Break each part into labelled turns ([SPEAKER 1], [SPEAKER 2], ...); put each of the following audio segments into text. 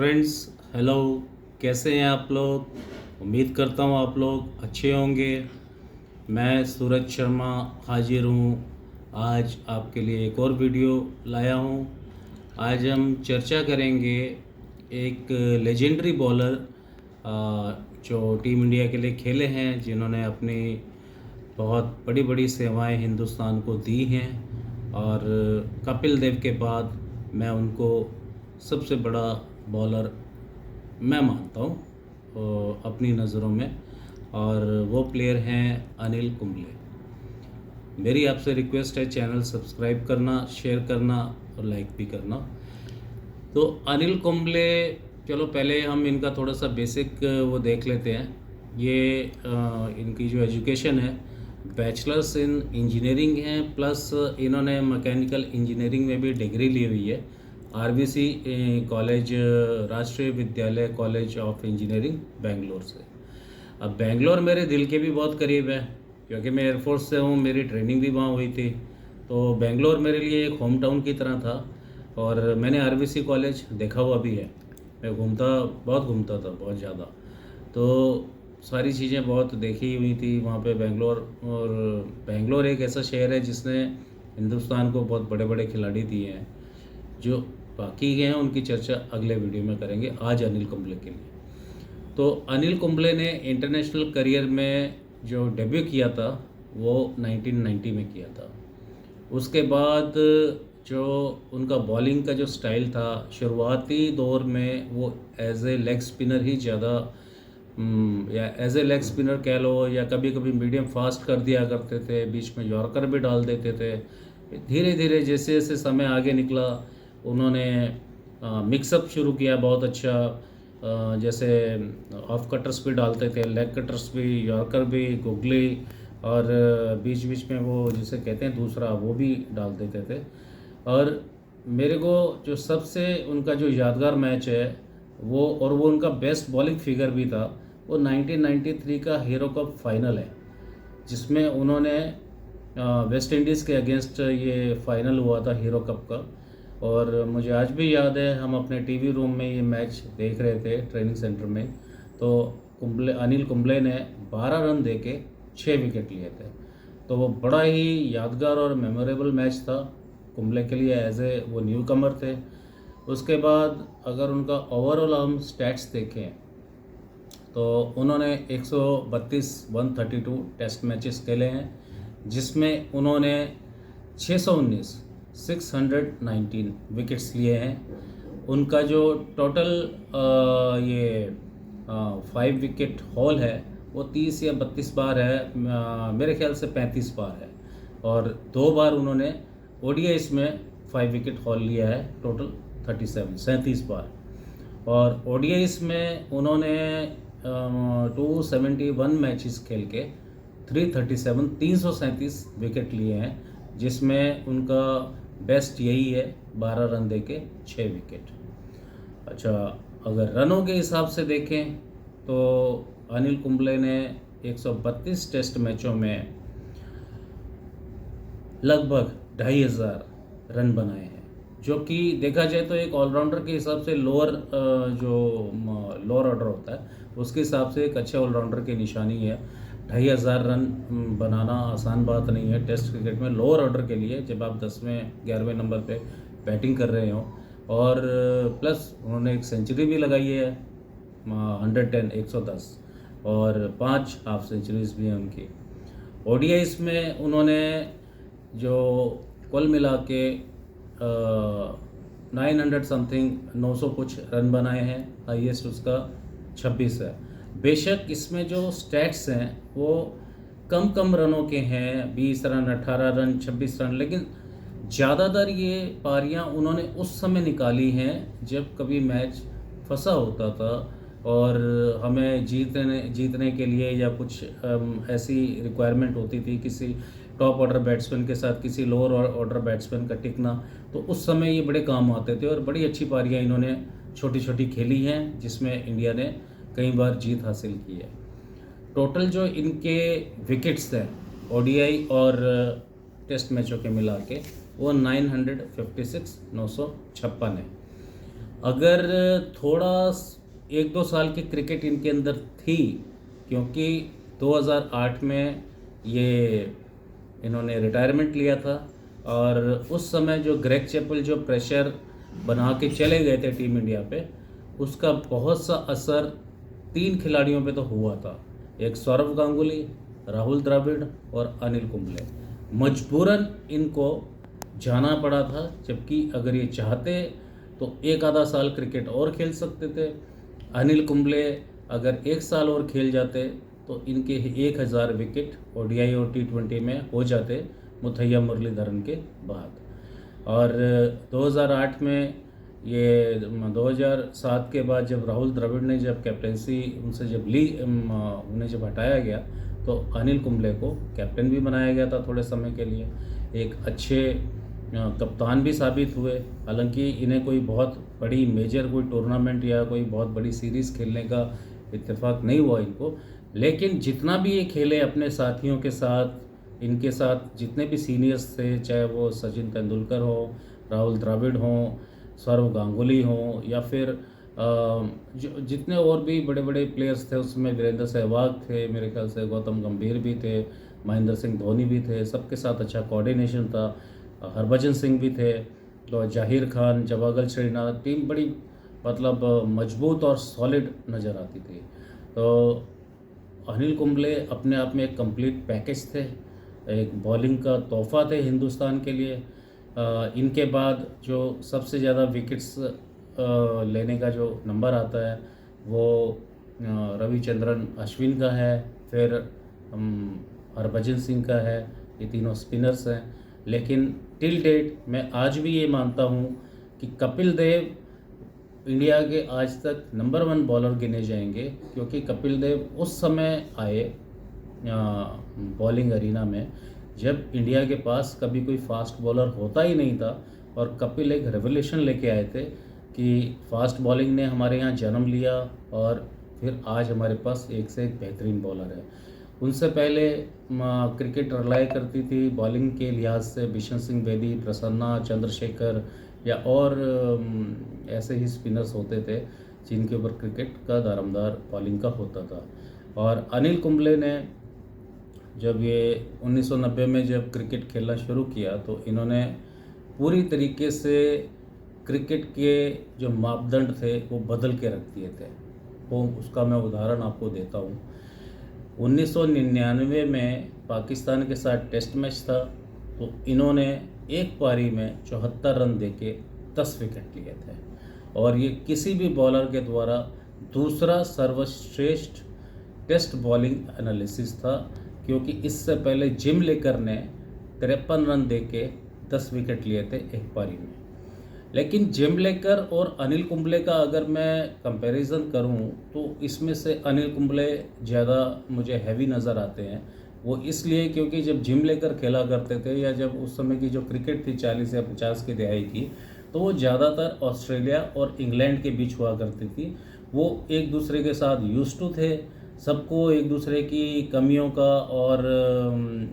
[SPEAKER 1] Friends, hello. कैसे हैं आप लोग? उम्मीद करता हूँ आप लोग अच्छे होंगे। मैं सूरज शर्मा हाजिर हूँ आज आपके लिए एक और वीडियो लाया हूँ। आज हम चर्चा करेंगे एक लेजेंडरी बॉलर जो टीम इंडिया के लिए खेले हैं, जिन्होंने अपनी बहुत बड़ी बड़ी सेवाएं हिंदुस्तान को दी हैं। और कपिल देव के बाद मैं उनको सबसे बड़ा बॉलर मैं मानता हूँ अपनी नज़रों में, और वो प्लेयर हैं अनिल कुंबले। मेरी आपसे रिक्वेस्ट है, चैनल सब्सक्राइब करना, शेयर करना और लाइक भी करना। तो अनिल कुंबले, चलो पहले हम इनका थोड़ा सा बेसिक वो देख लेते हैं। ये इनकी जो एजुकेशन है, बैचलर्स इन इंजीनियरिंग है, प्लस इन्होंने मैकेनिकल इंजीनियरिंग में भी डिग्री ली हुई है आरबीसी कॉलेज, राष्ट्रीय विद्यालय कॉलेज ऑफ इंजीनियरिंग बेंगलोर से। अब बेंगलोर मेरे दिल के भी बहुत करीब है, क्योंकि मैं एयरफोर्स से हूँ, मेरी ट्रेनिंग भी वहाँ हुई थी। तो बेंगलोर मेरे लिए एक होम टाउन की तरह था, और मैंने आरबीसी कॉलेज देखा हुआ भी है। मैं बहुत घूमता था, बहुत ज़्यादा। तो सारी चीज़ें बहुत देखी हुई थी वहाँ पे बेंगलोर। और बेंगलोर एक ऐसा शहर है जिसने हिंदुस्तान को बहुत बड़े बड़े खिलाड़ी दिए हैं। जो बाकी हैं उनकी चर्चा अगले वीडियो में करेंगे। आज अनिल कुंबले के लिए, तो अनिल कुंबले ने इंटरनेशनल करियर में जो डेब्यू किया था वो 1990 में किया था। उसके बाद जो उनका बॉलिंग का जो स्टाइल था, शुरुआती दौर में वो एज ए लेग स्पिनर ही ज़्यादा, या एज ए लेग स्पिनर कह लो, या कभी कभी मीडियम फास्ट कर दिया करते थे, बीच में यॉर्कर भी डाल देते थे। धीरे धीरे जैसे जैसे समय आगे निकला, उन्होंने मिक्सअप शुरू किया बहुत अच्छा। जैसे ऑफ कटर्स भी डालते थे, लेग कटर्स भी, यॉर्कर भी, गुगली, और बीच बीच में वो जिसे कहते हैं दूसरा, वो भी डाल देते थे। और मेरे को जो सबसे उनका जो यादगार मैच है वो, और वो उनका बेस्ट बॉलिंग फिगर भी था, वो 1993 का हीरो कप फाइनल है, जिसमें उन्होंने वेस्ट इंडीज़ के अगेंस्ट ये फाइनल हुआ था हीरो कप का। और मुझे आज भी याद है, हम अपने टीवी रूम में ये मैच देख रहे थे ट्रेनिंग सेंटर में। तो अनिल कुंबले ने 12 रन देके 6 विकेट लिए थे। तो वो बड़ा ही यादगार और मेमोरेबल मैच था कुंबले के लिए, एज ए वो न्यू कमर थे। उसके बाद अगर उनका ओवरऑल हम स्टैट्स देखें तो उन्होंने 132 टेस्ट मैचेस खेले हैं, जिसमें उन्होंने 619 विकेट्स लिए हैं। उनका जो टोटल ये 5 विकेट हॉल है वो 30 या 32 बार है, मेरे ख्याल से 35 बार है। और 2 बार उन्होंने ओडीआईस में 5 विकेट हॉल लिया है, टोटल 37 बार। और ओडीआईस में उन्होंने 271 मैचेस खेल के 337 विकेट लिए हैं, जिसमें उनका बेस्ट यही है, 12 रन देके 6 विकेट। अच्छा, अगर रनों के हिसाब से देखें तो अनिल कुंबले ने 132 टेस्ट मैचों में लगभग 2500 रन बनाए हैं, जो कि देखा जाए तो एक ऑलराउंडर के हिसाब से लोअर ऑर्डर होता है, उसके हिसाब से एक अच्छे ऑलराउंडर की निशानी है। 2500 रन बनाना आसान बात नहीं है टेस्ट क्रिकेट में, लोअर ऑर्डर के लिए, जब आप 10वें 11वें नंबर पे बैटिंग कर रहे हो। और प्लस उन्होंने एक सेंचुरी भी लगाई है, 110 और 5 हाफ सेंचुरीज भी हैं उनकी। ओडीआईस में उन्होंने जो कुल मिला के 900 समथिंग 900 कुछ रन बनाए हैं, हाईएस्ट उसका 26 है। बेशक इसमें जो स्टैट्स हैं वो कम रनों के हैं, 20 रन, 18 रन, 26 रन, लेकिन ज़्यादातर ये पारियां उन्होंने उस समय निकाली हैं जब कभी मैच फंसा होता था, और हमें जीतने के लिए या कुछ ऐसी रिक्वायरमेंट होती थी किसी टॉप ऑर्डर बैट्समैन के साथ किसी लोअर ऑर्डर बैट्समैन का टिकना, तो उस समय ये बड़े काम आते थे। और बड़ी अच्छी पारियां इन्होंने छोटी छोटी खेली हैं, जिसमें इंडिया ने कई बार जीत हासिल की है। टोटल जो इनके विकेट्स हैं ओडीआई और टेस्ट मैचों के मिला के, वो 956 956 है। अगर थोड़ा 1-2 साल की क्रिकेट इनके अंदर थी, क्योंकि 2008 में ये इन्होंने रिटायरमेंट लिया था, और उस समय जो ग्रेग चैपल जो प्रेशर बना के चले गए थे टीम इंडिया पे, उसका बहुत सा असर 3 खिलाड़ियों पे तो हुआ था। एक सौरव गांगुली, राहुल द्रविड़ और अनिल कुंबले। मजबूरन इनको जाना पड़ा था, जबकि अगर ये चाहते तो एक आधा साल क्रिकेट और खेल सकते थे। अनिल कुंबले अगर 1 साल और खेल जाते तो इनके 1000 विकेट ओडीआई और T20 में हो जाते मुथैया मुरलीधरन के बाद। और 2008 में ये 2007 के बाद जब राहुल द्रविड़ ने जब कैप्टेंसी उनसे जब ली, उन्हें जब हटाया गया, तो अनिल कुंबले को कैप्टन भी बनाया गया था थोड़े समय के लिए। एक अच्छे कप्तान भी साबित हुए। हालांकि इन्हें कोई बहुत बड़ी मेजर कोई टूर्नामेंट या कोई बहुत बड़ी सीरीज़ खेलने का इत्तेफाक नहीं हुआ इनको, लेकिन जितना भी ये खेले अपने साथियों के साथ, इनके साथ जितने भी सीनियर्स थे, चाहे वो सचिन तेंदुलकर हो, राहुल द्रविड़ हों, सौरव गांगुली हों, या फिर जो जितने और भी बड़े बड़े प्लेयर्स थे, उसमें वीरेंद्र सहवाग थे, मेरे ख्याल से गौतम गंभीर भी थे, महेंद्र सिंह धोनी भी थे, सबके साथ अच्छा कोऑर्डिनेशन था। हरभजन सिंह भी थे, तो जाहिर खान, जवागल श्रीनाथ, टीम बड़ी मतलब मजबूत और सॉलिड नज़र आती थी। तो अनिल कुंबले अपने आप में एक कंप्लीट पैकेज थे, एक बॉलिंग का तोहफा थे हिंदुस्तान के लिए। इनके बाद जो सबसे ज़्यादा विकेट्स लेने का जो नंबर आता है वो रविचंद्रन अश्विन का है, फिर हरभजन सिंह का है। ये तीनों स्पिनर्स हैं। लेकिन टिल डेट मैं आज भी ये मानता हूँ कि कपिल देव इंडिया के आज तक नंबर 1 बॉलर गिने जाएंगे, क्योंकि कपिल देव उस समय आए बॉलिंग अरीना में जब इंडिया के पास कभी कोई फास्ट बॉलर होता ही नहीं था, और कपिल एक रेवोल्यूशन लेके आए थे कि फास्ट बॉलिंग ने हमारे यहाँ जन्म लिया, और फिर आज हमारे पास एक से एक बेहतरीन बॉलर है। उनसे पहले क्रिकेट रिलाई करती थी बॉलिंग के लिहाज से बिशन सिंह बेदी, प्रसन्ना, चंद्रशेखर या और ऐसे ही स्पिनर्स होते थे जिनके ऊपर क्रिकेट का दारोमदार बॉलिंग का होता था। और अनिल कुंबले ने जब ये 1990 में जब क्रिकेट खेलना शुरू किया, तो इन्होंने पूरी तरीके से क्रिकेट के जो मापदंड थे वो बदल के रख दिए थे। वो उसका मैं उदाहरण आपको देता हूँ। 1999 में पाकिस्तान के साथ टेस्ट मैच था, तो इन्होंने एक पारी में 74 रन देके 10 विकेट लिए थे, और ये किसी भी बॉलर के द्वारा दूसरा सर्वश्रेष्ठ टेस्ट बॉलिंग एनालिसिस था, क्योंकि इससे पहले जिम लेकर ने 53 रन देके 10 विकेट लिए थे एक पारी में। लेकिन जिम लेकर और अनिल कुंबले का अगर मैं कंपैरिजन करूं, तो इसमें से अनिल कुंबले ज़्यादा मुझे हैवी नज़र आते हैं। वो इसलिए क्योंकि जब जिम लेकर खेला करते थे, या जब उस समय की जो क्रिकेट थी 40 या 50 की दहाई की, तो वो ज़्यादातर ऑस्ट्रेलिया और इंग्लैंड के बीच हुआ करती थी। वो एक दूसरे के साथ यूज्ड टू थे, सबको एक दूसरे की कमियों का और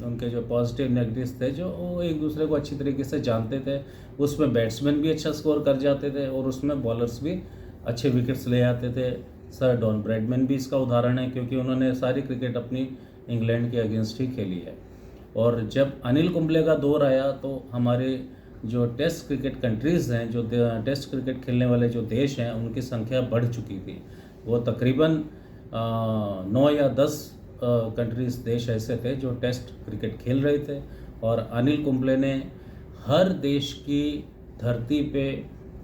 [SPEAKER 1] उनके जो पॉजिटिव नेगेटिव्स थे, जो वो एक दूसरे को अच्छी तरीके से जानते थे। उसमें बैट्समैन भी अच्छा स्कोर कर जाते थे, और उसमें बॉलर्स भी अच्छे विकेट्स ले आते थे। सर डॉन ब्रैडमैन भी इसका उदाहरण है, क्योंकि उन्होंने सारी क्रिकेट अपनी इंग्लैंड के अगेंस्ट ही खेली है। और जब अनिल कुंबले का दौर आया, तो हमारे जो टेस्ट क्रिकेट कंट्रीज़ हैं, जो टेस्ट क्रिकेट खेलने वाले जो देश हैं, उनकी संख्या बढ़ चुकी थी। वो तकरीबन 9 या 10 कंट्रीज़ देश ऐसे थे जो टेस्ट क्रिकेट खेल रहे थे। और अनिल कुंबले ने हर देश की धरती पे,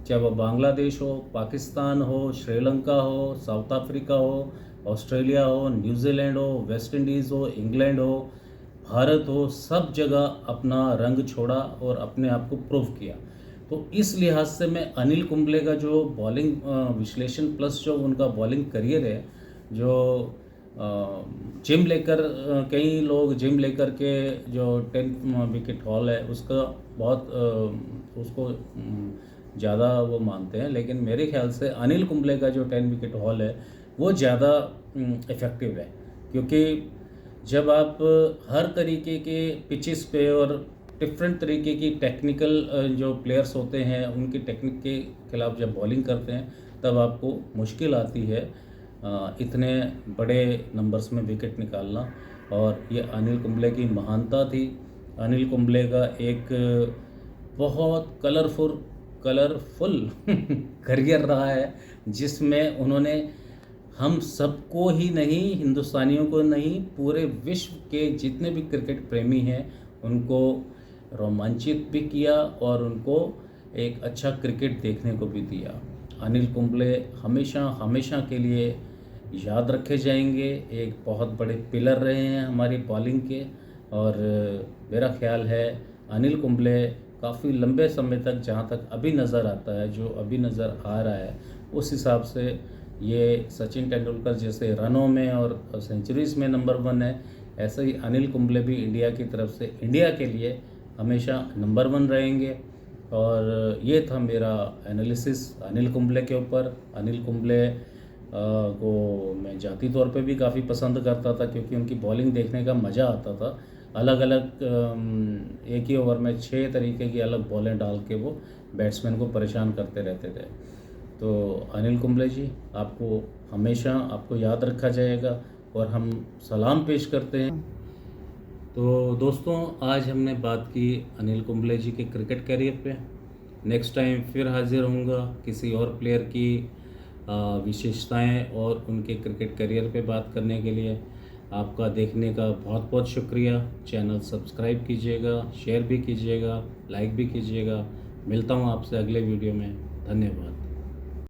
[SPEAKER 1] चाहे वो बांग्लादेश हो, पाकिस्तान हो, श्रीलंका हो, साउथ अफ्रीका हो, ऑस्ट्रेलिया हो, न्यूजीलैंड हो, वेस्ट इंडीज़ हो, इंग्लैंड हो, भारत हो, सब जगह अपना रंग छोड़ा और अपने आप को प्रूव किया। तो इस लिहाज से मैं अनिल कुंबले का जो बॉलिंग विश्लेषण प्लस जो उनका बॉलिंग करियर है, जो जिम लेकर कई लोग जिम लेकर के जो 10 विकेट हॉल है उसका बहुत उसको ज़्यादा वो मानते हैं, लेकिन मेरे ख्याल से अनिल कुंबले का जो 10 विकेट हॉल है वो ज़्यादा इफ़ेक्टिव है। क्योंकि जब आप हर तरीके के पिचेस पे और डिफरेंट तरीके की टेक्निकल जो प्लेयर्स होते हैं उनकी टेक्निक के खिलाफ जब बॉलिंग करते हैं तब आपको मुश्किल आती है इतने बड़े नंबर्स में विकेट निकालना। और ये अनिल कुंबले की महानता थी। अनिल कुंबले का एक बहुत कलरफुल करियर रहा है, जिसमें उन्होंने हम सबको ही नहीं, हिंदुस्तानियों को नहीं, पूरे विश्व के जितने भी क्रिकेट प्रेमी हैं उनको रोमांचित भी किया और उनको एक अच्छा क्रिकेट देखने को भी दिया। अनिल कुंबले हमेशा हमेशा के लिए याद रखे जाएंगे। एक बहुत बड़े पिलर रहे हैं हमारी बॉलिंग के। और मेरा ख्याल है अनिल कुंबले काफ़ी लंबे समय तक, जहाँ तक अभी नज़र आता है, जो अभी नज़र आ रहा है, उस हिसाब से ये सचिन तेंदुलकर जैसे रनों में और सेंचुरीज़ में नंबर 1 है, ऐसे ही अनिल कुंबले भी इंडिया की तरफ से, इंडिया के लिए हमेशा नंबर 1 रहेंगे। और ये था मेरा एनालिसिस अनिल कुंबले के ऊपर। अनिल कुंबले को मैं जाती तौर पे भी काफ़ी पसंद करता था, क्योंकि उनकी बॉलिंग देखने का मज़ा आता था। अलग अलग एक ही ओवर में 6 तरीके की अलग बॉलें डाल के वो बैट्समैन को परेशान करते रहते थे। तो अनिल कुंबले जी, आपको हमेशा आपको याद रखा जाएगा और हम सलाम पेश करते हैं। तो दोस्तों, आज हमने बात की अनिल कुंबले जी के क्रिकेट करियर पे। नेक्स्ट टाइम फिर हाजिर होऊंगा किसी और प्लेयर की विशेषताएं और उनके क्रिकेट करियर पे बात करने के लिए। आपका देखने का बहुत बहुत शुक्रिया। चैनल सब्सक्राइब कीजिएगा, शेयर भी कीजिएगा, लाइक भी कीजिएगा। मिलता हूँ आपसे अगले वीडियो में। धन्यवाद।